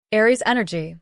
Aries energy.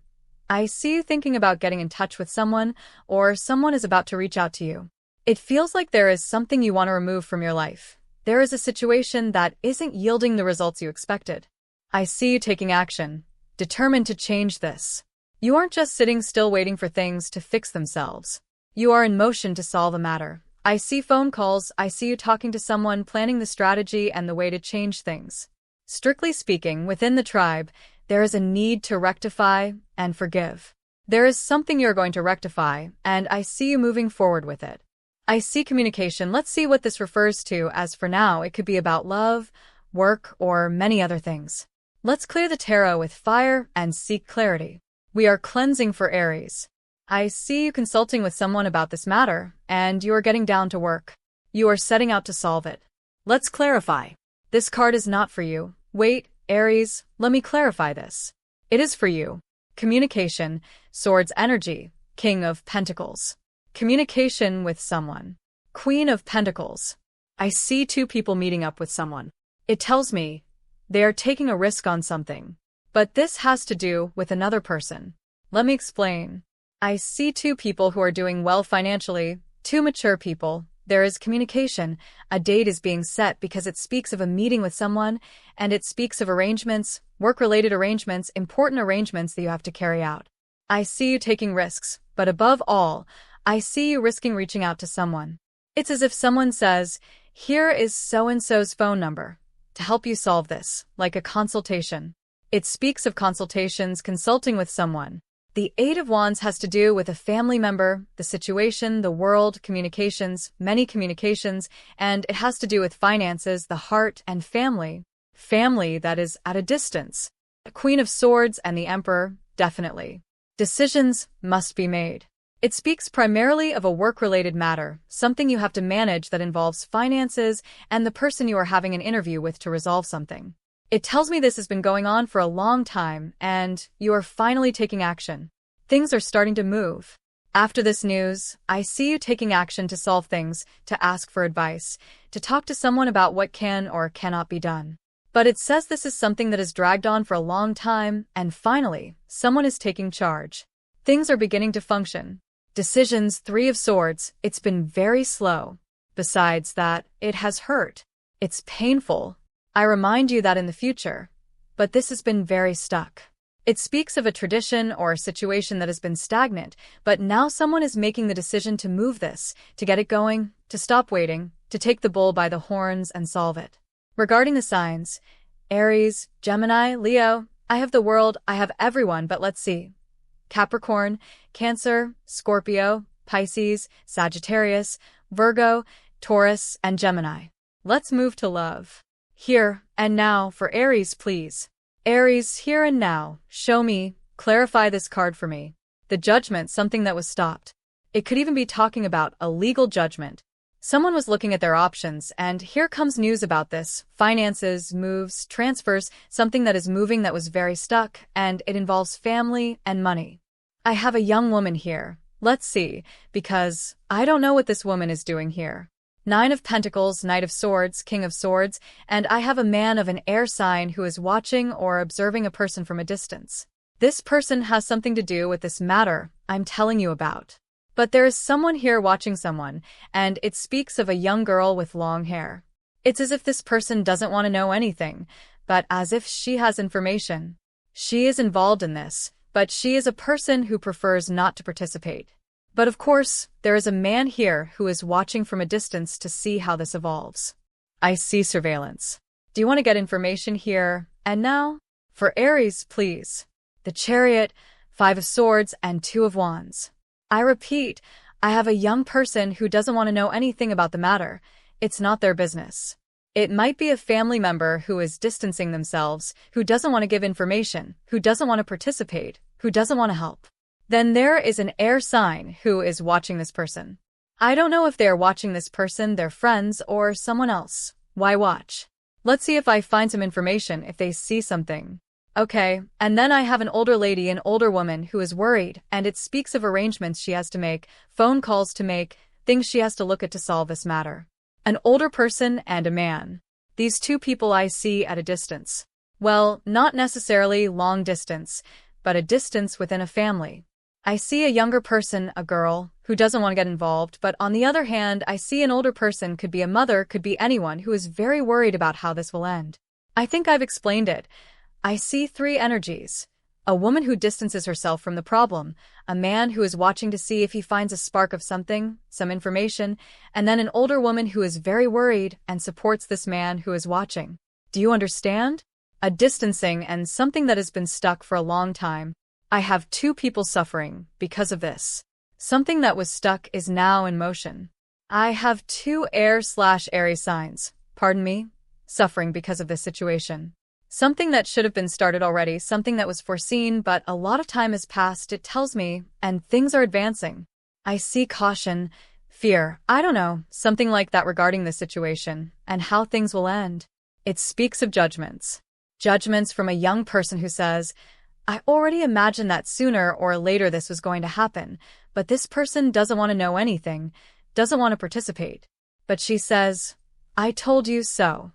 I see you thinking about getting in touch with someone, or someone is about to reach out to you. It feels like there is something you want to remove from your life. There is a situation that isn't yielding the results you expected. I see you taking action, determined to change this. You aren't just sitting still waiting for things to fix themselves. You are in motion to solve a matter. I see phone calls, I see you talking to someone, planning the strategy and the way to change things. Strictly speaking, within the tribe, there is a need to rectify and forgive. There is something you're going to rectify, and I see you moving forward with it. I see communication. Let's see what this refers to, as for now it could be about love, work, or many other things. Let's clear the tarot with fire and seek clarity. We are cleansing for Aries. I see you consulting with someone about this matter, and you are getting down to work. You are setting out to solve it. Let's clarify. This card is not for you. Wait, Aries, let me clarify this. It is for you. Communication, Swords energy, King of Pentacles. Communication with someone. Queen of Pentacles. I see two people meeting up with someone. It tells me they are taking a risk on something. But this has to do with another person. Let me explain. I see two people who are doing well financially, two mature people. There is communication. A date is being set because it speaks of a meeting with someone, and it speaks of arrangements, work-related arrangements, important arrangements that you have to carry out. I see you taking risks, but above all, I see you risking reaching out to someone. It's as if someone says, here is so-and-so's phone number to help you solve this, like a consultation. It speaks of consultations, consulting with someone. The Eight of Wands has to do with a family member, the situation, the world, communications, many communications, and it has to do with finances, the heart, and family. Family that is at a distance. The Queen of Swords and the Emperor, definitely. Decisions must be made. It speaks primarily of a work-related matter, something you have to manage that involves finances and the person you are having an interview with to resolve something. It tells me this has been going on for a long time, and you are finally taking action. Things are starting to move. After this news, I see you taking action to solve things, to ask for advice, to talk to someone about what can or cannot be done. But it says this is something that has dragged on for a long time, and finally, someone is taking charge. Things are beginning to function. Decisions, Three of Swords, it's been very slow. Besides that, it has hurt. It's painful. I remind you that in the future. But this has been very stuck. It speaks of a tradition or a situation that has been stagnant, but now someone is making the decision to move this, to get it going, to stop waiting, to take the bull by the horns and solve it. Regarding the signs, Aries, Gemini, Leo, I have the world, I have everyone, but let's see. Capricorn, Cancer, Scorpio, Pisces, Sagittarius, Virgo, Taurus, and Gemini. Let's move to love. Here and now for Aries, please. Aries, here and now, show me, clarify this card for me. The Judgment, something that was stopped. It could even be talking about a legal judgment. Someone was looking at their options, and here comes news about this. Finances, moves, transfers, something that is moving that was very stuck, and it involves family and money. I have a young woman here. Let's see, because I don't know what this woman is doing here. Nine of Pentacles, Knight of Swords, King of Swords, and I have a man of an air sign who is watching or observing a person from a distance. This person has something to do with this matter I'm telling you about. But there is someone here watching someone, and it speaks of a young girl with long hair. It's as if this person doesn't want to know anything, but as if she has information. She is involved in this, but she is a person who prefers not to participate. But of course, there is a man here who is watching from a distance to see how this evolves. I see surveillance. Do you want to get information here and now? For Aries, please. The Chariot, Five of Swords, and Two of Wands. I repeat, I have a young person who doesn't want to know anything about the matter. It's not their business. It might be a family member who is distancing themselves, who doesn't want to give information, who doesn't want to participate, who doesn't want to help. Then there is an air sign who is watching this person. I don't know if they are watching this person, their friends, or someone else. Why watch? Let's see if I find some information if they see something. Okay, and then I have an older lady, an older woman who is worried, and it speaks of arrangements she has to make, phone calls to make, things she has to look at to solve this matter. An older person and a man. These two people I see at a distance. Well, not necessarily long distance, but a distance within a family. I see a younger person, a girl, who doesn't want to get involved, but on the other hand, I see an older person, could be a mother, could be anyone, who is very worried about how this will end. I think I've explained it. I see three energies. A woman who distances herself from the problem, a man who is watching to see if he finds a spark of something, some information, and then an older woman who is very worried and supports this man who is watching. Do you understand? A distancing and something that has been stuck for a long time. I have two people suffering because of this. Something that was stuck is now in motion. I have two air/Aries signs, pardon me, suffering because of this situation. Something that should have been started already, something that was foreseen, but a lot of time has passed, it tells me, and things are advancing. I see caution, fear, I don't know, something like that regarding this situation, and how things will end. It speaks of judgments. Judgments from a young person who says, I already imagined that sooner or later this was going to happen, but this person doesn't want to know anything, doesn't want to participate. But she says, I told you so.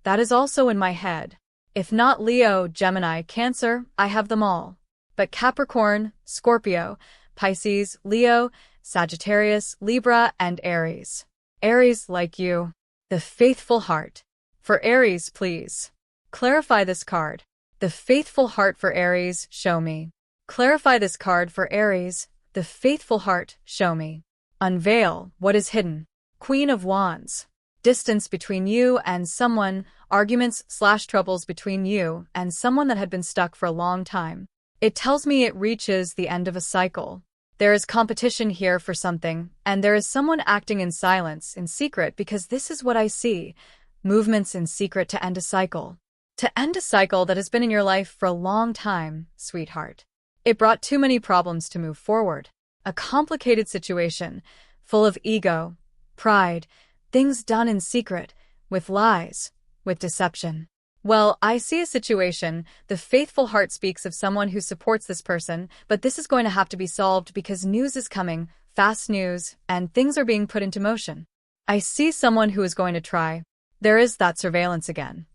That is also in my head. If not Leo, Gemini, Cancer, I have them all. But Capricorn, Scorpio, Pisces, Leo, Sagittarius, Libra, and Aries. Aries, like you. The faithful heart. For Aries, please. Clarify this card. The faithful heart for Aries, show me. Clarify this card for Aries. The faithful heart, show me. Unveil what is hidden. Queen of Wands. Distance between you and someone, arguments/troubles between you and someone that had been stuck for a long time. It tells me it reaches the end of a cycle. There is competition here for something, and there is someone acting in silence, in secret, because this is what I see. Movements in secret to end a cycle. To end a cycle that has been in your life for a long time, sweetheart. It brought too many problems to move forward. A complicated situation, full of ego, pride, things done in secret, with lies, with deception. Well, I see a situation. The faithful heart speaks of someone who supports this person, but this is going to have to be solved because news is coming, fast news, and things are being put into motion. I see someone who is going to try. There is that surveillance again.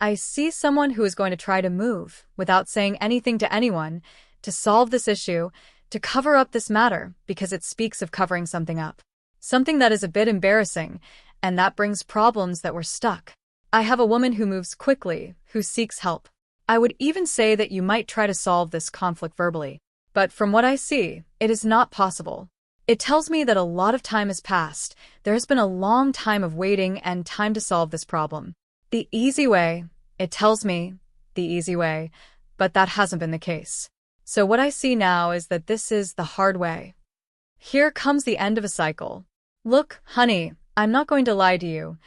I see someone who is going to try to move, without saying anything to anyone, to solve this issue, to cover up this matter, because it speaks of covering something up. Something that is a bit embarrassing, and that brings problems that were stuck. I have a woman who moves quickly, who seeks help. I would even say that you might try to solve this conflict verbally. But from what I see, it is not possible. It tells me that a lot of time has passed. There has been a long time of waiting and time to solve this problem. The easy way, it tells me, the easy way, but that hasn't been the case. So what I see now is that this is the hard way. Here comes the end of a cycle. Look, honey, I'm not going to lie to you.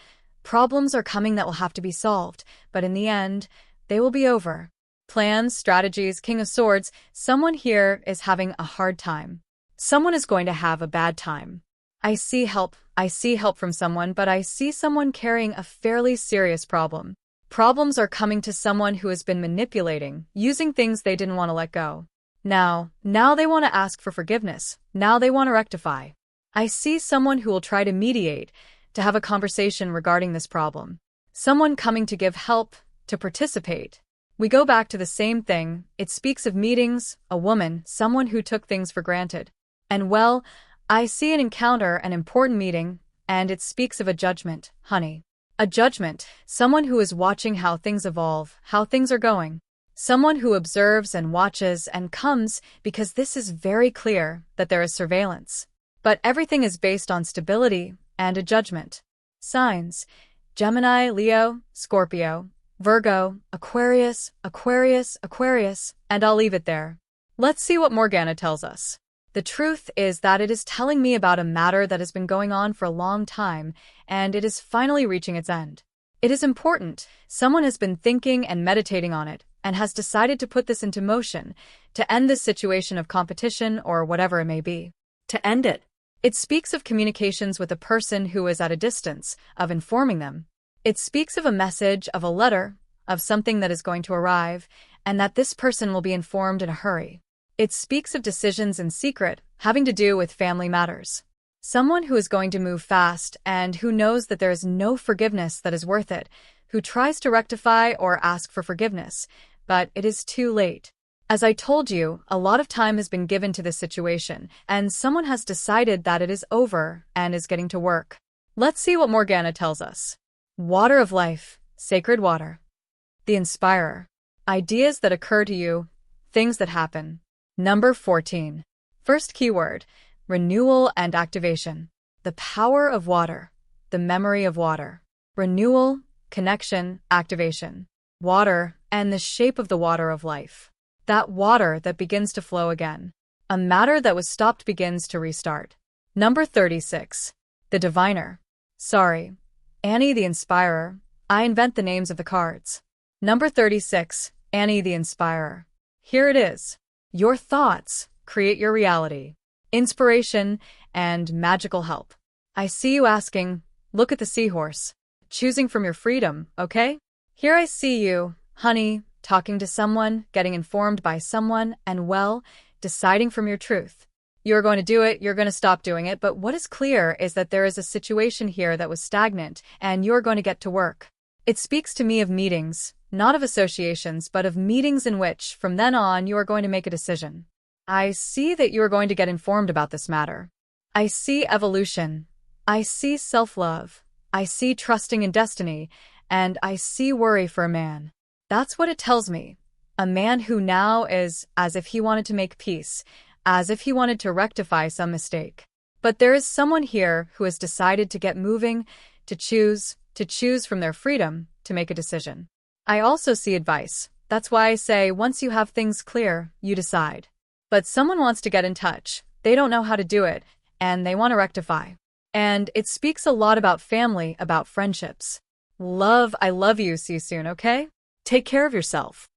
Problems are coming that will have to be solved, but in the end, they will be over. Plans, strategies, King of Swords, someone here is having a hard time. Someone is going to have a bad time. I see help from someone, but I see someone carrying a fairly serious problem. Problems are coming to someone who has been manipulating, using things they didn't want to let go. Now they want to ask for forgiveness. Now they want to rectify. I see someone who will try to mediate, to have a conversation regarding this problem. Someone coming to give help, to participate. We go back to the same thing. It speaks of meetings, a woman, someone who took things for granted. And well, I see an encounter, an important meeting, and it speaks of a judgment, honey. A judgment, someone who is watching how things evolve, how things are going. Someone who observes and watches and comes because this is very clear that there is surveillance. But everything is based on stability and a judgment. Signs: Gemini, Leo, Scorpio, Virgo, Aquarius, Aquarius, Aquarius, and I'll leave it there. Let's see what Morgana tells us. The truth is that it is telling me about a matter that has been going on for a long time, and it is finally reaching its end. It is important. Someone has been thinking and meditating on it, and has decided to put this into motion, to end this situation of competition or whatever it may be. To end it. It speaks of communications with a person who is at a distance, of informing them. It speaks of a message, of a letter, of something that is going to arrive, and that this person will be informed in a hurry. It speaks of decisions in secret, having to do with family matters. Someone who is going to move fast and who knows that there is no forgiveness that is worth it, who tries to rectify or ask for forgiveness, but it is too late. As I told you, a lot of time has been given to this situation, and someone has decided that it is over and is getting to work. Let's see what Morgana tells us. Water of life, sacred water. The inspirer. Ideas that occur to you, things that happen. Number 14. First keyword, renewal and activation. The power of water, the memory of water. Renewal, connection, activation. Water, and the shape of the water of life. That water that begins to flow again. A matter that was stopped begins to restart. Number 36. The diviner. Sorry, Annie the inspirer. I invent the names of the cards. Number 36. Annie the inspirer. Here it is. Your thoughts create your reality. Inspiration and magical help. I see you asking, look at the seahorse. Choosing from your freedom, okay? Here I see you, honey, talking to someone, getting informed by someone, and well, deciding from your truth. You're going to do it, you're going to stop doing it, but what is clear is that there is a situation here that was stagnant, and you're going to get to work. It speaks to me of meetings, not of associations, but of meetings in which, from then on, you are going to make a decision. I see that you are going to get informed about this matter. I see evolution. I see self-love. I see trusting in destiny, and I see worry for a man. That's what it tells me. A man who now is as if he wanted to make peace, as if he wanted to rectify some mistake. But there is someone here who has decided to get moving, to choose from their freedom, to make a decision. I also see advice. That's why I say once you have things clear, you decide. But someone wants to get in touch. They don't know how to do it, and they want to rectify. And it speaks a lot about family, about friendships. Love, I love you. See you soon, okay? Take care of yourself.